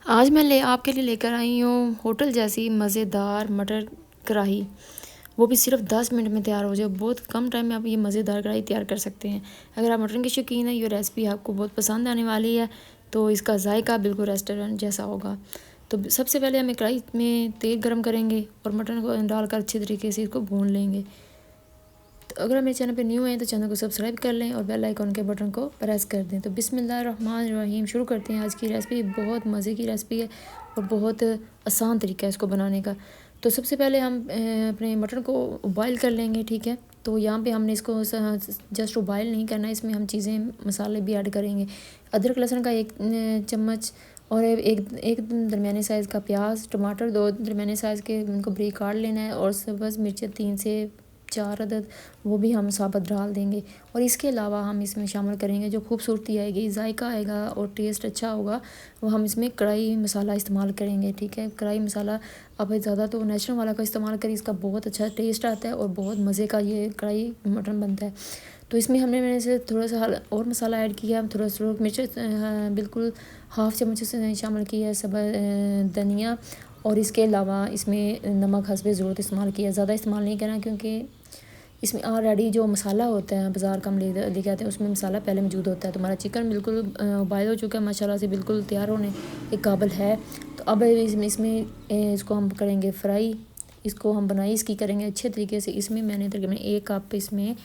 आज मैं आपके लिए लेकर आई हूँ होटल जैसी मज़ेदार मटर कढ़ाई। वो भी सिर्फ 10 मिनट में तैयार हो जाए। बहुत कम टाइम में आप ये मज़ेदार कढ़ाई तैयार कर सकते हैं। अगर आप मटन के शौकीन हैं, ये रेसिपी आपको बहुत पसंद आने वाली है। तो इसका जायका बिल्कुल रेस्टोरेंट जैसा होगा। तो सबसे पहले हमें कढ़ाई में तेल गर्म करेंगे और मटन को डालकर अच्छे तरीके से इसको भून लेंगे। तो अगर आप मेरे चैनल पे न्यू हैं तो चैनल को सब्सक्राइब कर लें और बेल आइकन के बटन को प्रेस कर दें। तो बिस्मिल्लाहिर्रहमानिर्रहीम शुरू करते हैं आज की रेसिपी। बहुत मज़े की रेसिपी है और बहुत आसान तरीका है इसको बनाने का। तो सबसे पहले हम अपने मटन को बॉयल कर लेंगे, ठीक है। तो यहाँ पे हमने इसको जस्ट बॉयल नहीं करना है, इसमें हम चीज़ें मसाले भी ऐड करेंगे। अदरक लहसुन का 1 चम्मच और एक दरमियाने साइज़ का प्याज, टमाटर 2 दरमियाने साइज़ के उनको बारीक काट लेना है और सब्ज़ मिर्चें 3 से 4 अदद वो भी हम साबुत डाल देंगे। और इसके अलावा हम इसमें शामिल करेंगे जो खूबसूरती आएगी, जायका आएगा और टेस्ट अच्छा होगा, वो हम इसमें कढ़ाई मसाला इस्तेमाल करेंगे, ठीक है। कढ़ाई मसाला आप ज़्यादा तो नेचुरल वाला का इस्तेमाल करें, इसका बहुत अच्छा टेस्ट आता है और बहुत मज़े का ये कढ़ाई मटन बनता है। तो इसमें मैंने से थोड़ा सा और मसाला ऐड किया, थोड़ा सा मिर्च बिल्कुल हाफ़ चम्मच से शामिल किया है, सब धनिया। और इसके अलावा इसमें नमक हस्बे ज़रूरत इस्तेमाल किया, ज़्यादा इस्तेमाल नहीं करना क्योंकि इसमें ऑलरेडी जो मसाला होता है बाज़ार का हम लेके आते हैं, उसमें मसाला पहले मौजूद होता है। तो हमारा चिकन बिल्कुल बॉयल हो चुका है, माशाल्लाह से बिल्कुल तैयार होने के काबिल है। तो अब इसमें इसको हम करेंगे फ्राई। इसको हम बनाई इसकी करेंगे अच्छे तरीके से। इसमें मैंने तकरीबन 1 कप इसमें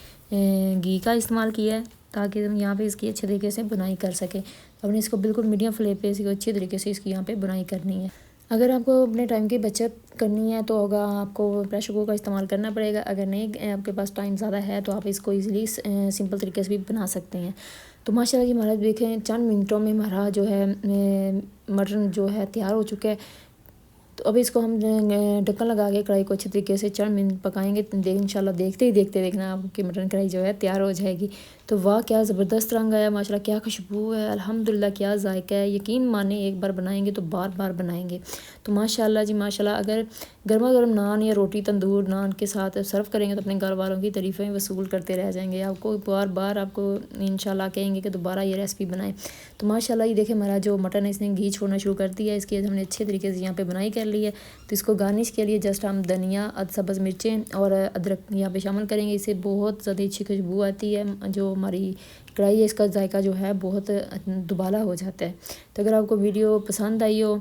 घी का इस्तेमाल किया है ताकि हम यहाँ पे इसकी अच्छे तरीके से बुनाई कर सकें। तो हमने इसको बिल्कुल मीडियम फ्लेम पे इसको अच्छे तरीके से इसकी यहाँ पे बुनाई करनी है। अगर आपको अपने टाइम की बचत करनी है तो होगा आपको प्रेशर कुकर का इस्तेमाल करना पड़ेगा। अगर नहीं आपके पास टाइम ज़्यादा है तो आप इसको ईज़िली सिंपल तरीके से भी बना सकते हैं। तो माशाल्लाह जी हमारा देखें चंद मिनटों में हमारा जो है मटन जो है तैयार हो चुका है। तो अब इसको हम ढक्कन लगा के कढ़ाई को अच्छे तरीके से 4 मिनट पकाएंगे। इंशाल्लाह देखते ही देखते देखना आपकी मटन कढ़ाई जो है तैयार हो जाएगी। तो वाह क्या ज़बरदस्त रंग आया माशाल्लाह, क्या खुशबू है, अल्हम्दुलिल्लाह क्या जायका है। यकीन माने एक बार बनाएंगे तो बार बार बनाएंगे। तो माशाल्लाह जी माशाल्लाह, अगर गर्मा गर्म नान या रोटी तंदूर नान के साथ सर्व करेंगे तो अपने घर वालों की तारीफ़ें वसूल करते रह जाएंगे। आपको बार बार आपको इंशाल्लाह कहेंगे कि दोबारा ये रेसिपी बनाएं। तो माशाल्लाह ये देखें हमारा जो मटन है इसने घी छोड़ना शुरू कर दिया है। इसकी हमने अच्छे तरीके से यहाँ पे बनाई कर ली है। तो इसको गार्निश के लिए जस्ट हम धनिया, सब्ज़ मिर्चें और अदरक यहाँ पे शामिल करेंगे। इससे बहुत ज़्यादा अच्छी खुशबू आती है। जो हमारी कढ़ाई है इसका जायका जो है बहुत दुबाला हो जाता है। तो अगर आपको वीडियो पसंद आई हो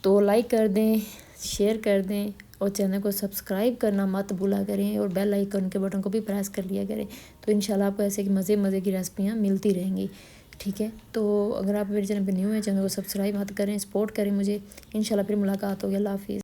तो लाइक कर दें, शेयर कर दें और चैनल को सब्सक्राइब करना मत भूला करें और बेल आइकन के बटन को भी प्रेस कर लिया करें। तो इंशाल्लाह आपको ऐसे की मज़े की रेसिपियाँ मिलती रहेंगी, ठीक है। तो अगर आप मेरे चैनल पर न्यू हैं, चैनल को सब्सक्राइब मत करें, सपोर्ट करें मुझे। इंशाल्लाह फिर मुलाकात होगी। अल्लाह हाफ़िज़।